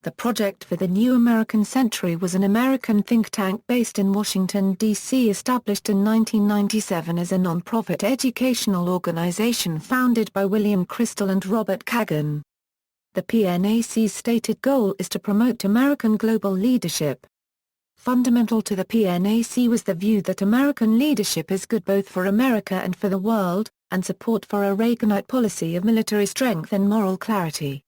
The Project for the New American Century was an American think tank based in Washington, D.C. established in 1997 as a non-profit educational organization founded by William Kristol and Robert Kagan. The PNAC's stated goal is to promote American global leadership. Fundamental to the PNAC was the view that American leadership is good both for America and for the world, and support for a Reaganite policy of military strength and moral clarity.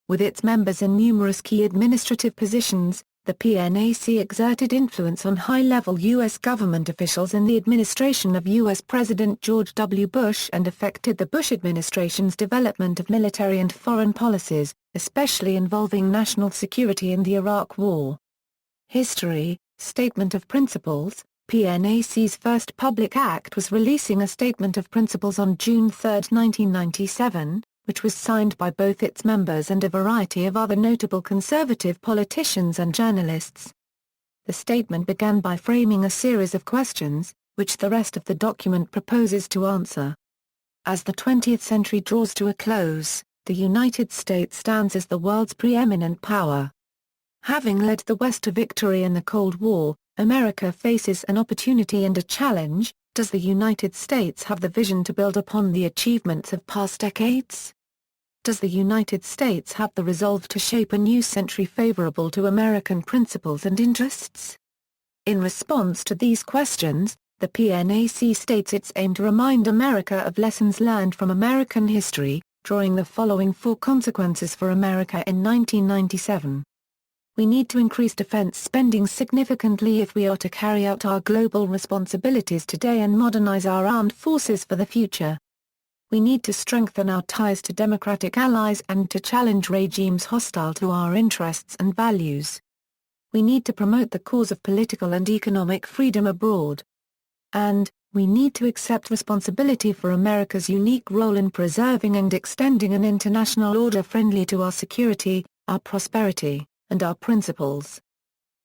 With its members in numerous key administrative positions, the PNAC exerted influence on high-level U.S. government officials in the administration of U.S. President George W. Bush and affected the Bush administration's development of military and foreign policies, especially involving national security in the Iraq War. History, Statement of Principles. PNAC's first public act was releasing a Statement of Principles on June 3, 1997, which was signed by both its members and a variety of other notable conservative politicians and journalists. The statement began by framing a series of questions, which the rest of the document proposes to answer. As the 20th century draws to a close, the United States stands as the world's preeminent power. Having led the West to victory in the Cold War, America faces an opportunity and a challenge. Does the United States have the vision to build upon the achievements of past decades? Does the United States have the resolve to shape a new century favorable to American principles and interests? In response to these questions, the PNAC states its aim to remind America of lessons learned from American history, drawing the following 4 consequences for America in 1997. We need to increase defense spending significantly if we are to carry out our global responsibilities today and modernize our armed forces for the future. We need to strengthen our ties to democratic allies and to challenge regimes hostile to our interests and values. We need to promote the cause of political and economic freedom abroad. And, we need to accept responsibility for America's unique role in preserving and extending an international order friendly to our security, our prosperity, and our principles.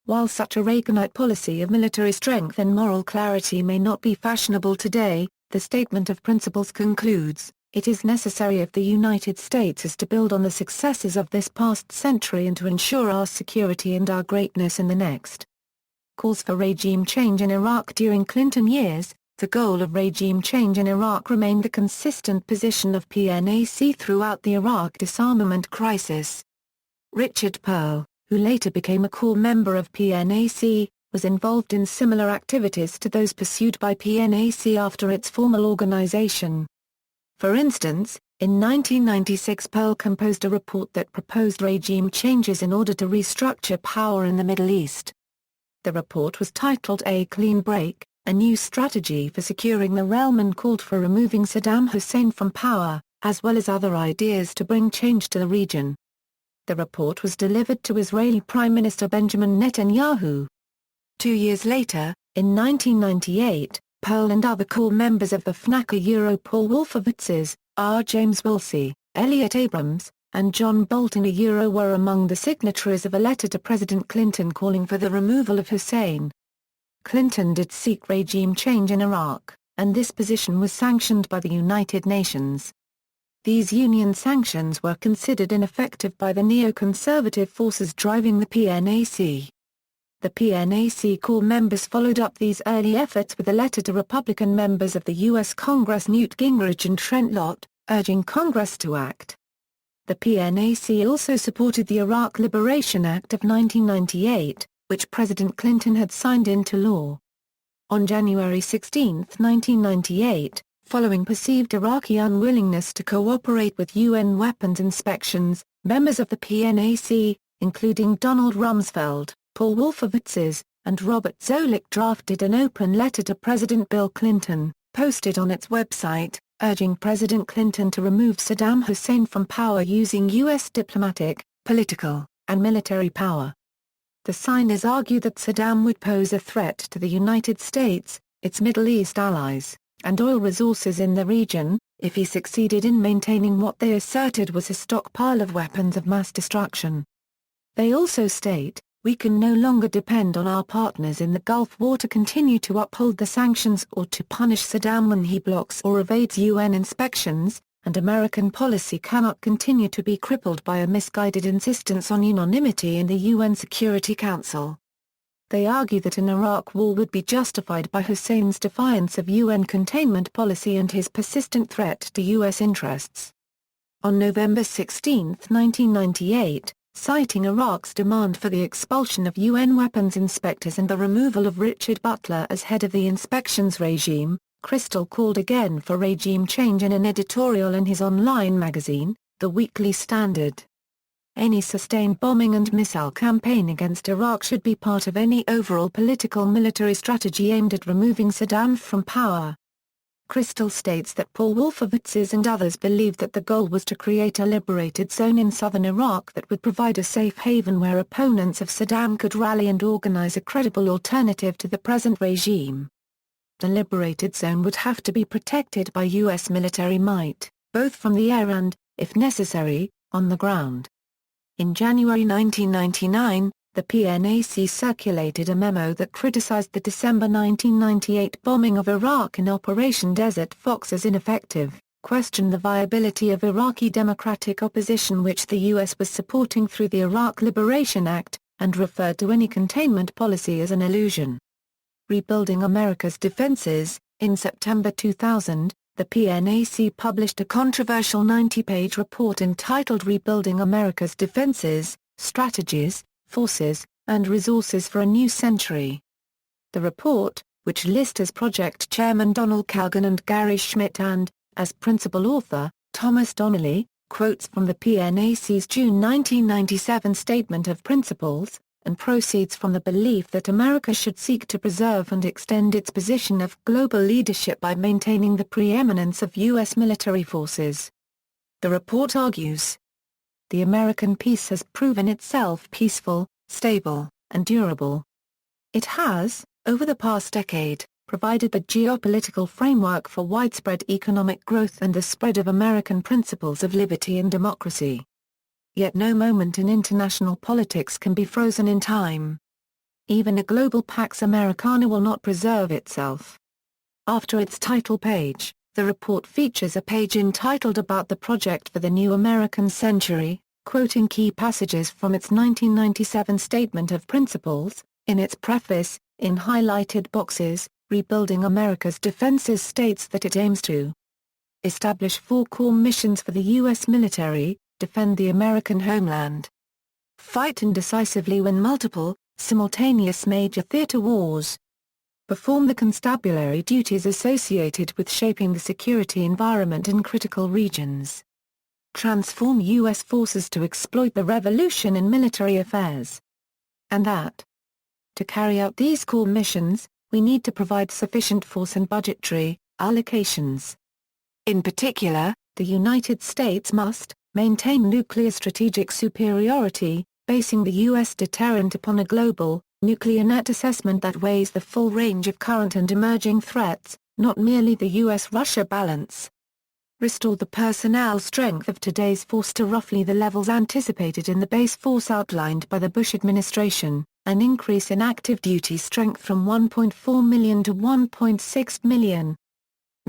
While such a Reaganite policy of military strength and moral clarity may not be fashionable today, the Statement of Principles concludes, it is necessary if the United States is to build on the successes of this past century and to ensure our security and our greatness in the next. Calls for regime change in Iraq. During Clinton years, the goal of regime change in Iraq remained the consistent position of PNAC throughout the Iraq disarmament crisis. Richard Perle, who later became a core member of PNAC, was involved in similar activities to those pursued by PNAC after its formal organization. For instance, in 1996 Perle composed a report that proposed regime changes in order to restructure power in the Middle East. The report was titled A Clean Break, a New Strategy for Securing the Realm, and called for removing Saddam Hussein from power, as well as other ideas to bring change to the region. The report was delivered to Israeli Prime Minister Benjamin Netanyahu. 2 years later, in 1998, Perle and other core members of the PNAC Paul Wolfowitz's, R. James Woolsey, Elliot Abrams, and John Bolton were among the signatories of a letter to President Clinton calling for the removal of Hussein. Clinton did seek regime change in Iraq, and this position was sanctioned by the United Nations. These Union sanctions were considered ineffective by the neoconservative forces driving the PNAC. The PNAC core members followed up these early efforts with a letter to Republican members of the U.S. Congress Newt Gingrich and Trent Lott, urging Congress to act. The PNAC also supported the Iraq Liberation Act of 1998, which President Clinton had signed into law. On January 16, 1998, following perceived Iraqi unwillingness to cooperate with UN weapons inspections, members of the PNAC, including Donald Rumsfeld, Paul Wolfowitz, and Robert Zoellick, drafted an open letter to President Bill Clinton, posted on its website, urging President Clinton to remove Saddam Hussein from power using U.S. diplomatic, political, and military power. The signers argued that Saddam would pose a threat to the United States, its Middle East allies, and oil resources in the region, if he succeeded in maintaining what they asserted was a stockpile of weapons of mass destruction. They also state, we can no longer depend on our partners in the Gulf War to continue to uphold the sanctions or to punish Saddam when he blocks or evades UN inspections, and American policy cannot continue to be crippled by a misguided insistence on unanimity in the UN Security Council. They argue that an Iraq war would be justified by Hussein's defiance of UN containment policy and his persistent threat to U.S. interests. On November 16, 1998, citing Iraq's demand for the expulsion of UN weapons inspectors and the removal of Richard Butler as head of the inspections regime, Kristol called again for regime change in an editorial in his online magazine, The Weekly Standard. Any sustained bombing and missile campaign against Iraq should be part of any overall political military strategy aimed at removing Saddam from power. Kristol states that Paul Wolfowitz and others believed that the goal was to create a liberated zone in southern Iraq that would provide a safe haven where opponents of Saddam could rally and organize a credible alternative to the present regime. The liberated zone would have to be protected by U.S. military might, both from the air and, if necessary, on the ground. In January 1999, the PNAC circulated a memo that criticized the December 1998 bombing of Iraq in Operation Desert Fox as ineffective, questioned the viability of Iraqi democratic opposition which the U.S. was supporting through the Iraq Liberation Act, and referred to any containment policy as an illusion. Rebuilding America's Defenses. In September 2000, the PNAC published a controversial 90-page report entitled Rebuilding America's Defenses, Strategies, Forces, and Resources for a New Century. The report, which lists as project chairman Donald Kagan and Gary Schmidt and, as principal author, Thomas Donnelly, quotes from the PNAC's June 1997 Statement of Principles, and proceeds from the belief that America should seek to preserve and extend its position of global leadership by maintaining the preeminence of U.S. military forces. The report argues, the American peace has proven itself peaceful, stable, and durable. It has, over the past decade, provided the geopolitical framework for widespread economic growth and the spread of American principles of liberty and democracy. Yet no moment in international politics can be frozen in time. Even a global Pax Americana will not preserve itself. After its title page, the report features a page entitled About the Project for the New American Century, quoting key passages from its 1997 Statement of Principles. In its preface, in highlighted boxes, Rebuilding America's Defenses states that it aims to establish 4 core missions for the U.S. military, defend the American homeland, fight and decisively win multiple, simultaneous major theater wars, perform the constabulary duties associated with shaping the security environment in critical regions, transform U.S. forces to exploit the revolution in military affairs, and that, to carry out these core missions, we need to provide sufficient force and budgetary allocations. In particular, the United States must maintain nuclear strategic superiority, basing the U.S. deterrent upon a global, nuclear net assessment that weighs the full range of current and emerging threats, not merely the U.S.-Russia balance. Restore the personnel strength of today's force to roughly the levels anticipated in the base force outlined by the Bush administration, an increase in active duty strength from 1.4 million to 1.6 million.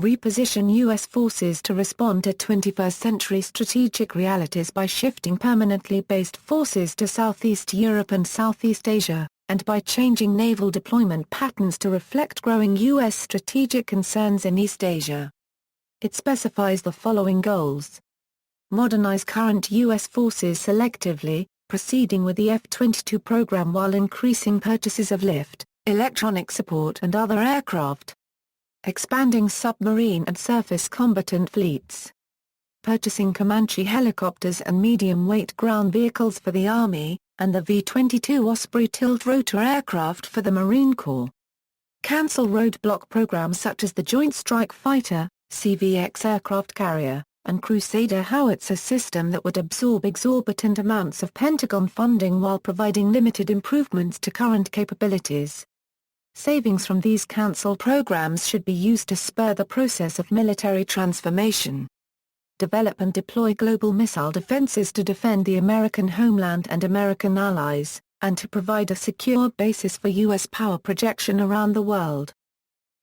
Reposition U.S. forces to respond to 21st-century strategic realities by shifting permanently based forces to Southeast Europe and Southeast Asia, and by changing naval deployment patterns to reflect growing U.S. strategic concerns in East Asia. It specifies the following goals. Modernize current U.S. forces selectively, proceeding with the F-22 program while increasing purchases of lift, electronic support and other aircraft. Expanding submarine and surface combatant fleets. Purchasing Comanche helicopters and medium-weight ground vehicles for the Army, and the V-22 Osprey tilt-rotor aircraft for the Marine Corps. Cancel roadblock programs such as the Joint Strike Fighter, CVX aircraft carrier, and Crusader howitzer system that would absorb exorbitant amounts of Pentagon funding while providing limited improvements to current capabilities. Savings from these cancel programs should be used to spur the process of military transformation. Develop and deploy global missile defenses to defend the American homeland and American allies, and to provide a secure basis for U.S. power projection around the world.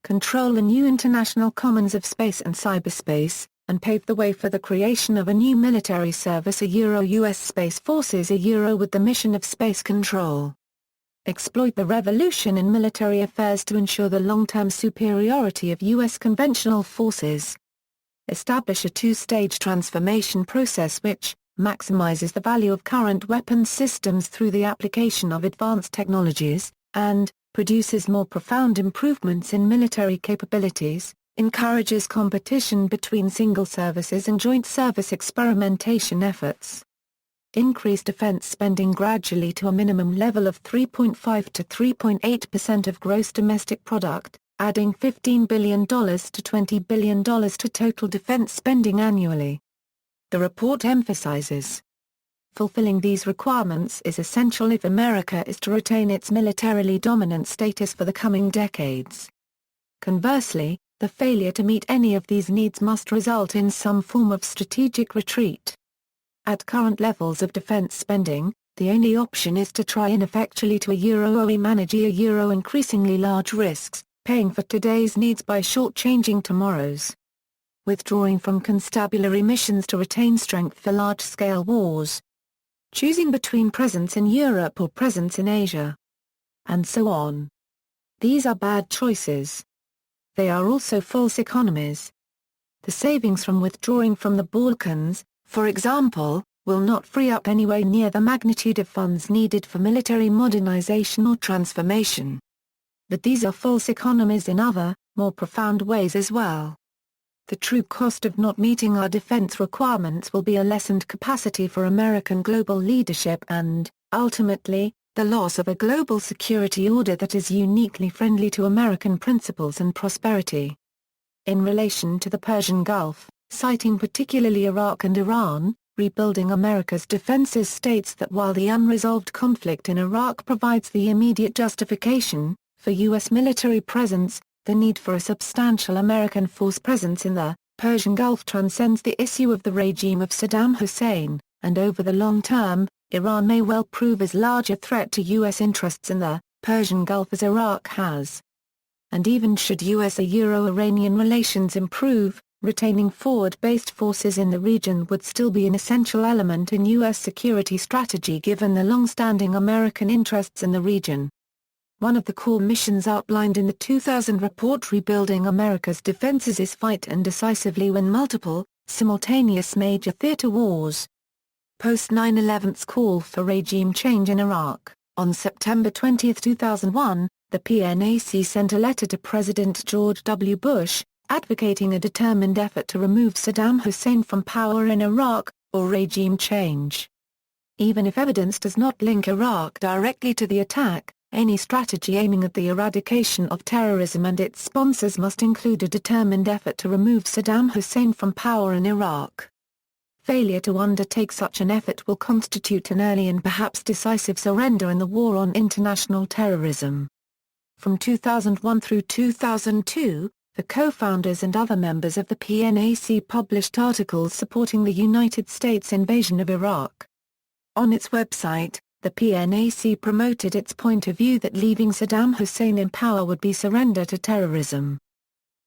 Control the new international commons of space and cyberspace, and paved the way for the creation of a new military service US Space Forces with the mission of space control. Exploit the revolution in military affairs to ensure the long-term superiority of U.S. conventional forces. Establish a two-stage transformation process which maximizes the value of current weapons systems through the application of advanced technologies, and produces more profound improvements in military capabilities, encourages competition between single services and joint service experimentation efforts. Increase defense spending gradually to a minimum level of 3.5 to 3.8% of gross domestic product, adding $15 billion to $20 billion to total defense spending annually. The report emphasizes fulfilling these requirements is essential if America is to retain its militarily dominant status for the coming decades. Conversely, the failure to meet any of these needs must result in some form of strategic retreat. At current levels of defense spending, the only option is to try ineffectually to manage increasingly large risks, paying for today's needs by shortchanging tomorrow's. Withdrawing from constabulary missions to retain strength for large-scale wars. Choosing between presence in Europe or presence in Asia. And so on. These are bad choices. They are also false economies. The savings from withdrawing from the Balkans, for example, will not free up anywhere near the magnitude of funds needed for military modernization or transformation. But these are false economies in other, more profound ways as well. The true cost of not meeting our defense requirements will be a lessened capacity for American global leadership and, ultimately, the loss of a global security order that is uniquely friendly to American principles and prosperity. In relation to the Persian Gulf, citing particularly Iraq and Iran, Rebuilding America's Defenses states that while the unresolved conflict in Iraq provides the immediate justification for U.S. military presence, the need for a substantial American force presence in the Persian Gulf transcends the issue of the regime of Saddam Hussein, and over the long term, Iran may well prove as large a threat to U.S. interests in the Persian Gulf as Iraq has. And even should US-Iranian relations improve, retaining forward-based forces in the region would still be an essential element in U.S. security strategy given the long-standing American interests in the region. One of the core missions outlined in the 2000 report Rebuilding America's Defenses is fight and decisively win multiple, simultaneous major theater wars. Post-9/11's call for regime change in Iraq. On September 20, 2001, the PNAC sent a letter to President George W. Bush, advocating a determined effort to remove Saddam Hussein from power in Iraq, or regime change. Even if evidence does not link Iraq directly to the attack, any strategy aiming at the eradication of terrorism and its sponsors must include a determined effort to remove Saddam Hussein from power in Iraq. Failure to undertake such an effort will constitute an early and perhaps decisive surrender in the war on international terrorism. From 2001 through 2002, the co-founders and other members of the PNAC published articles supporting the United States invasion of Iraq. On its website, the PNAC promoted its point of view that leaving Saddam Hussein in power would be surrender to terrorism.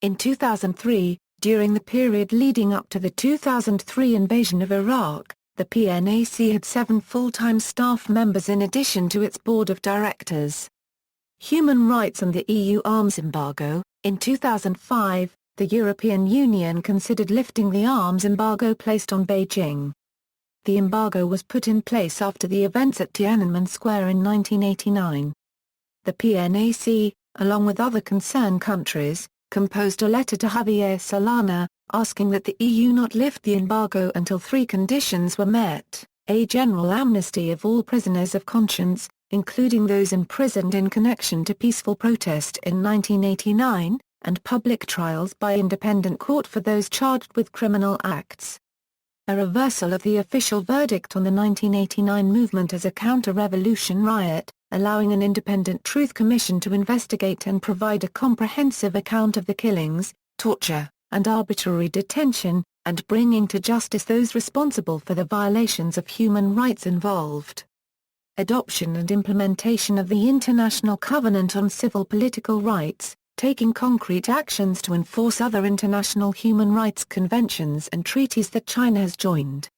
In 2003, during the period leading up to the 2003 invasion of Iraq, the PNAC had 7 full-time staff members in addition to its board of directors. Human rights and the EU arms embargo. In 2005, the European Union considered lifting the arms embargo placed on Beijing. The embargo was put in place after the events at Tiananmen Square in 1989. The PNAC, along with other concerned countries, composed a letter to Javier Solana, asking that the EU not lift the embargo until 3 conditions were met: a general amnesty of all prisoners of conscience, including those imprisoned in connection to peaceful protest in 1989, and public trials by independent court for those charged with criminal acts. A reversal of the official verdict on the 1989 movement as a counter-revolution riot, allowing an independent truth commission to investigate and provide a comprehensive account of the killings, torture, and arbitrary detention, and bringing to justice those responsible for the violations of human rights involved. Adoption and implementation of the International Covenant on Civil Political Rights, taking concrete actions to enforce other international human rights conventions and treaties that China has joined.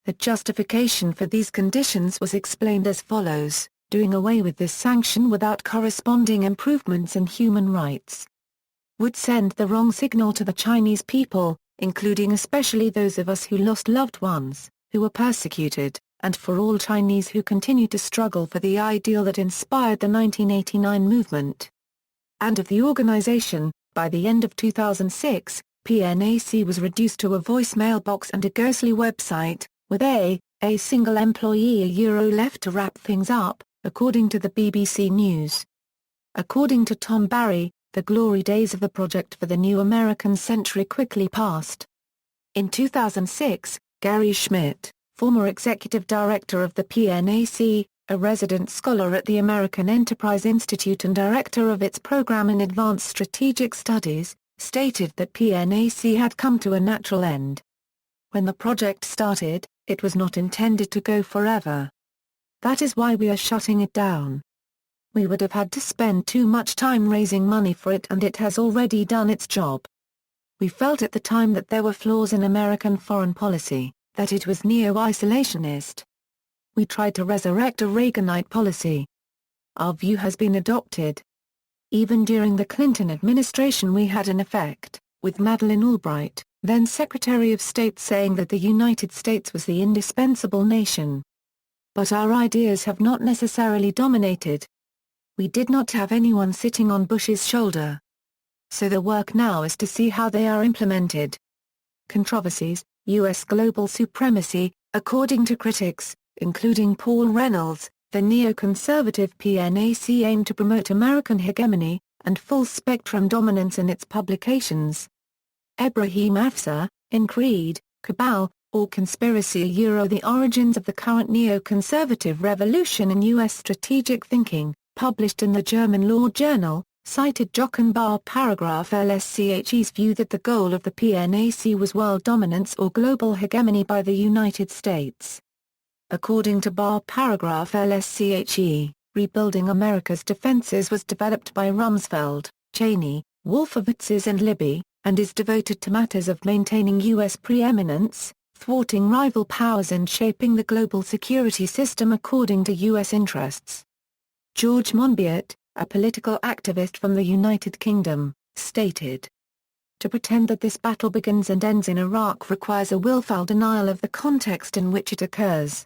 The justification for these conditions was explained as follows: doing away with this sanction without corresponding improvements in human rights would send the wrong signal to the Chinese people, including especially those of us who lost loved ones, who were persecuted, and for all Chinese who continue to struggle for the ideal that inspired the 1989 movement. And of the organization, by the end of 2006, PNAC was reduced to a voicemail box and a ghostly website, with a single employee left to wrap things up, according to the BBC News. According to Tom Barry, the glory days of the project for the new American century quickly passed. In 2006, Gary Schmidt, former executive director of the PNAC, a resident scholar at the American Enterprise Institute and director of its program in Advanced Strategic Studies, stated that PNAC had come to a natural end. When the project started, it was not intended to go forever. That is why we are shutting it down. We would have had to spend too much time raising money for it, and it has already done its job. We felt at the time that there were flaws in American foreign policy, that it was neo-isolationist. We tried to resurrect a Reaganite policy. Our view has been adopted. Even during the Clinton administration we had an effect, with Madeleine Albright, then Secretary of State, saying that the United States was the indispensable nation. But our ideas have not necessarily dominated. We did not have anyone sitting on Bush's shoulder. So the work now is to see how they are implemented. Controversies, U.S. global supremacy. According to critics, including Paul Reynolds, the neoconservative PNAC aimed to promote American hegemony and full-spectrum dominance in its publications. Ebrahim Afsar, in Creed, Cabal, or Conspiracy The Origins of the Current Neoconservative Revolution in U.S. Strategic Thinking, published in the German Law Journal, cited Jochen Bar paragraph LSCHE's view that the goal of the PNAC was world dominance or global hegemony by the United States. According to Bar paragraph LSCHE, rebuilding America's defenses was developed by Rumsfeld, Cheney, Wolfowitz and Libby, and is devoted to matters of maintaining U.S. preeminence, thwarting rival powers and shaping the global security system according to U.S. interests. George Monbiot, a political activist from the United Kingdom, stated, "To pretend that this battle begins and ends in Iraq requires a willful denial of the context in which it occurs.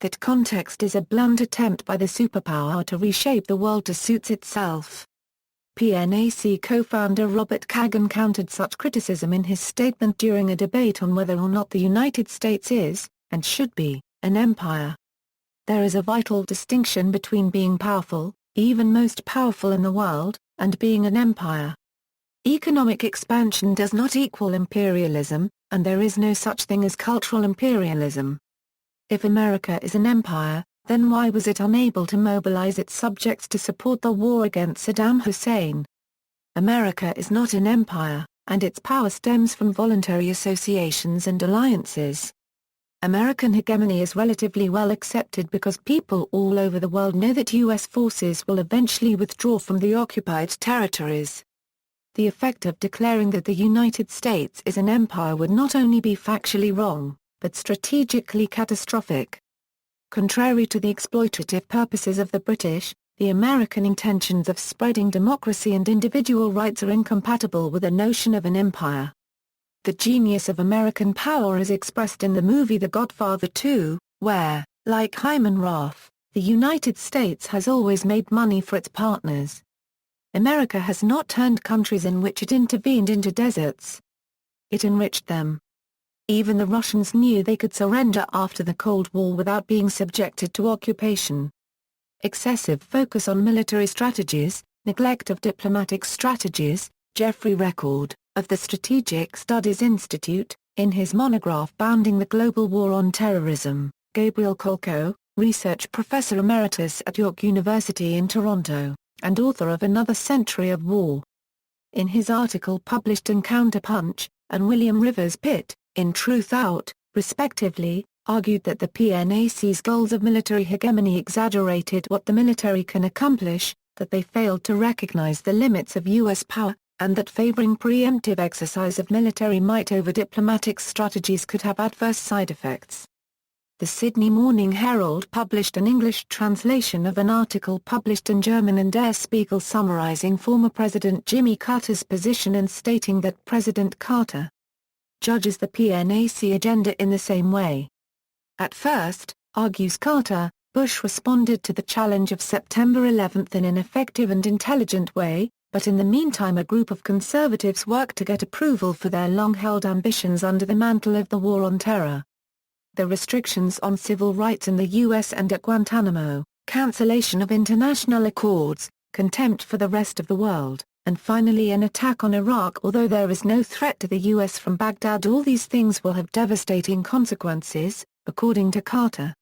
That context is a blunt attempt by the superpower to reshape the world to suit itself." PNAC co-founder Robert Kagan countered such criticism in his statement during a debate on whether or not the United States is, and should be, an empire. "There is a vital distinction between being powerful, even most powerful in the world, and being an empire. Economic expansion does not equal imperialism, and there is no such thing as cultural imperialism. If America is an empire, then why was it unable to mobilize its subjects to support the war against Saddam Hussein? America is not an empire, and its power stems from voluntary associations and alliances. American hegemony is relatively well accepted because people all over the world know that U.S. forces will eventually withdraw from the occupied territories. The effect of declaring that the United States is an empire would not only be factually wrong, but strategically catastrophic. Contrary to the exploitative purposes of the British, the American intentions of spreading democracy and individual rights are incompatible with the notion of an empire. The genius of American power is expressed in the movie The Godfather 2, where, like Hyman Roth, the United States has always made money for its partners. America has not turned countries in which it intervened into deserts. It enriched them. Even the Russians knew they could surrender after the Cold War without being subjected to occupation. Excessive focus on military strategies, neglect of diplomatic strategies. Jeffrey Record, of the Strategic Studies Institute, in his monograph Bounding the Global War on Terrorism, Gabriel Kolko, research professor emeritus at York University in Toronto, and author of Another Century of War. In his article published in Counterpunch, and William Rivers Pitt, in Truth Out, respectively, argued that the PNAC's goals of military hegemony exaggerated what the military can accomplish, that they failed to recognize the limits of U.S. power, and that favoring preemptive exercise of military might over diplomatic strategies could have adverse side effects. The Sydney Morning Herald published an English translation of an article published in German in Der Spiegel summarizing former President Jimmy Carter's position and stating that President Carter judges the PNAC agenda in the same way. At first, argues Carter, Bush responded to the challenge of September 11 in an effective and intelligent way, but in the meantime a group of conservatives worked to get approval for their long-held ambitions under the mantle of the War on Terror. The restrictions on civil rights in the U.S. and at Guantanamo, cancellation of international accords, contempt for the rest of the world, and finally an attack on Iraq. Although there is no threat to the U.S. from Baghdad, all these things will have devastating consequences, according to Carter.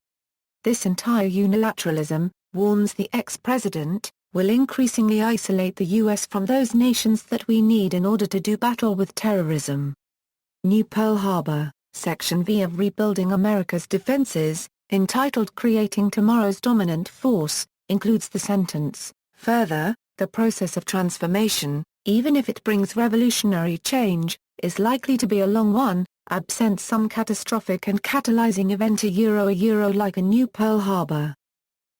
This entire unilateralism, warns the ex-president, will increasingly isolate the U.S. from those nations that we need in order to do battle with terrorism. New Pearl Harbor, Section V of Rebuilding America's Defenses, entitled Creating Tomorrow's Dominant Force, includes the sentence, "Further, the process of transformation, even if it brings revolutionary change, is likely to be a long one, absent some catastrophic and catalyzing event like a new Pearl Harbor."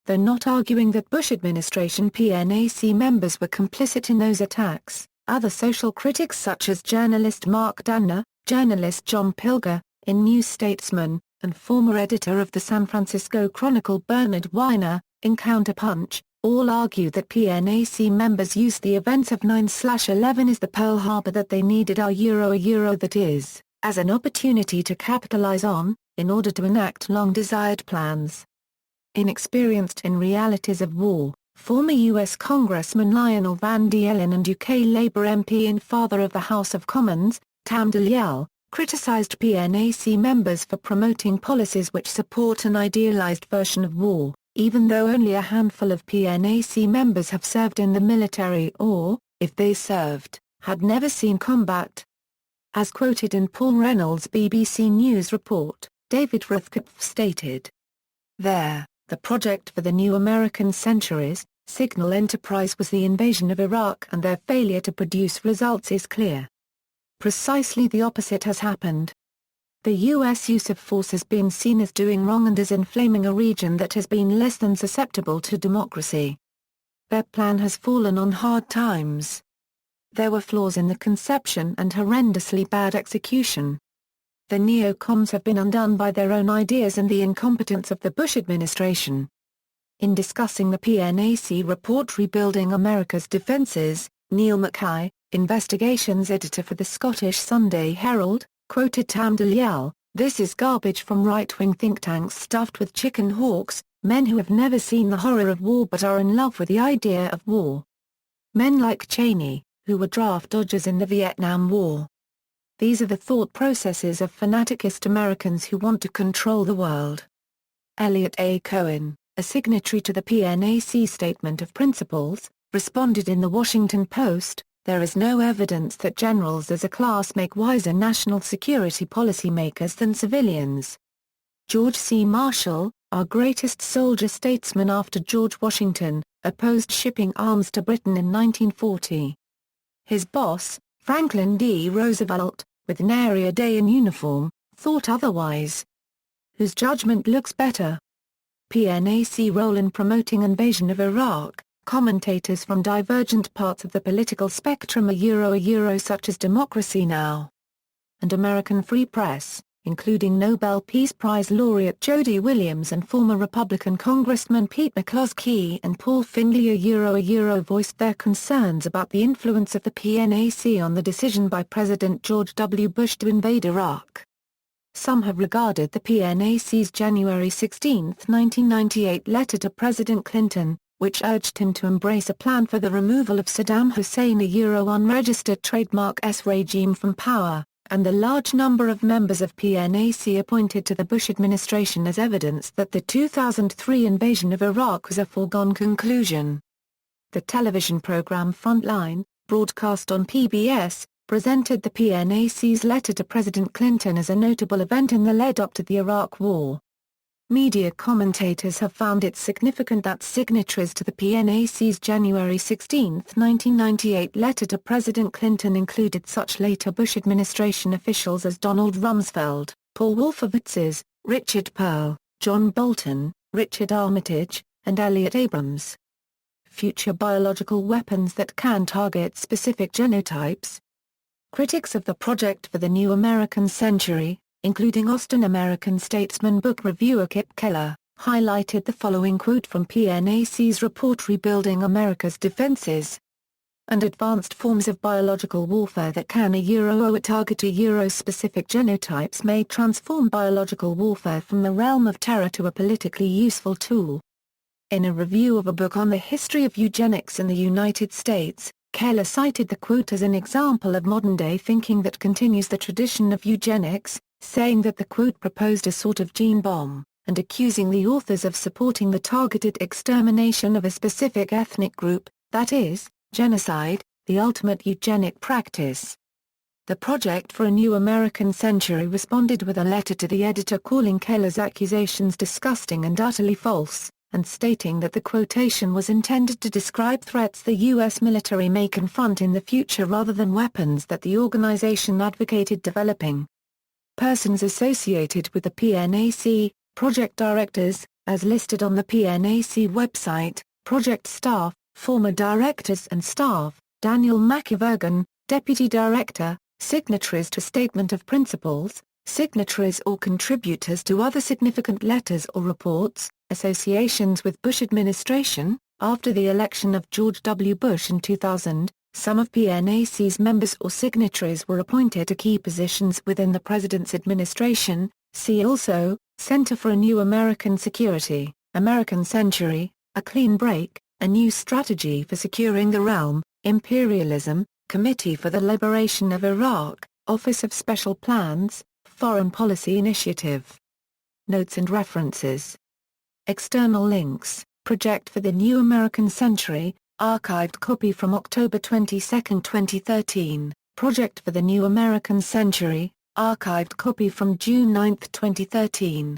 Though not arguing that Bush administration PNAC members were complicit in those attacks, other social critics such as journalist Mark Danner, journalist John Pilger, in New Statesman, and former editor of the San Francisco Chronicle Bernard Weiner, in Counterpunch, all argue that PNAC members used the events of 9/11 as the Pearl Harbor that they needed that is, as an opportunity to capitalize on, in order to enact long-desired plans. Inexperienced in realities of war, former U.S. Congressman Lionel Van Dielen and UK Labour MP and father of the House of Commons, Tam Dalyell, criticised PNAC members for promoting policies which support an idealised version of war, even though only a handful of PNAC members have served in the military or, if they served, had never seen combat. As quoted in Paul Reynolds' BBC News report, David Rathkopf stated, "The project for the new American century's signal enterprise was the invasion of Iraq, and their failure to produce results is clear. Precisely the opposite has happened. The U.S. use of force has been seen as doing wrong and as inflaming a region that has been less than susceptible to democracy. Their plan has fallen on hard times. There were flaws in the conception and horrendously bad execution. The neocons have been undone by their own ideas and the incompetence of the Bush administration." In discussing the PNAC report Rebuilding America's Defenses, Neil Mackay, investigations editor for the Scottish Sunday Herald, quoted Tam Dalyell, "This is garbage from right-wing think tanks stuffed with chicken hawks, men who have never seen the horror of war but are in love with the idea of war. Men like Cheney, who were draft dodgers in the Vietnam War. These are the thought processes of fanaticist Americans who want to control the world." Elliot A. Cohen, a signatory to the PNAC Statement of Principles, responded in The Washington Post, "There is no evidence that generals as a class make wiser national security policymakers than civilians. George C. Marshall, our greatest soldier-statesman after George Washington, opposed shipping arms to Britain in 1940. His boss, Franklin D. Roosevelt, with nary a day in uniform, thought otherwise. Whose judgment looks better? PNAC role in promoting invasion of Iraq. Commentators from divergent parts of the political spectrum such as Democracy Now! And American Free Press, including Nobel Peace Prize laureate Jody Williams and former Republican Congressman Pete McCloskey and Paul Findley voiced their concerns about the influence of the PNAC on the decision by President George W. Bush to invade Iraq. Some have regarded the PNAC's January 16, 1998 letter to President Clinton, which urged him to embrace a plan for the removal of Saddam Hussein unregistered trademark regime from power, and the large number of members of PNAC appointed to the Bush administration as evidence that the 2003 invasion of Iraq was a foregone conclusion. The television program Frontline, broadcast on PBS, presented the PNAC's letter to President Clinton as a notable event in the lead-up to the Iraq War. Media commentators have found it significant that signatories to the PNAC's January 16, 1998 letter to President Clinton included such later Bush administration officials as Donald Rumsfeld, Paul Wolfowitzes, Richard Perle, John Bolton, Richard Armitage, and Elliott Abrams. Future biological weapons that can target specific genotypes. Critics of the project for the New American Century, including Austin American Statesman book reviewer Kip Keller, highlighted the following quote from PNAC's report Rebuilding America's Defenses. And advanced forms of biological warfare that can target specific genotypes may transform biological warfare from the realm of terror to a politically useful tool. In a review of a book on the history of eugenics in the United States, Keller cited the quote as an example of modern-day thinking that continues the tradition of eugenics, saying that the quote proposed a sort of gene bomb, and accusing the authors of supporting the targeted extermination of a specific ethnic group, that is, genocide, the ultimate eugenic practice. The Project for a New American Century responded with a letter to the editor calling Keller's accusations disgusting and utterly false, and stating that the quotation was intended to describe threats the U.S. military may confront in the future rather than weapons that the organization advocated developing. Persons associated with the PNAC, project directors, as listed on the PNAC website, project staff, former directors and staff, Daniel McIvergan, Deputy Director, signatories to Statement of Principles, signatories or contributors to other significant letters or reports, associations with Bush administration. After the election of George W. Bush in 2000, some of PNAC's members or signatories were appointed to key positions within the president's administration. See also, Center for a New American Security, American Century, A Clean Break, A New Strategy for Securing the Realm, Imperialism, Committee for the Liberation of Iraq, Office of Special Plans, Foreign Policy Initiative. Notes and references. External links, Project for the New American Century, archived copy from October 22, 2013, Project for the New American Century, archived copy from June 9, 2013.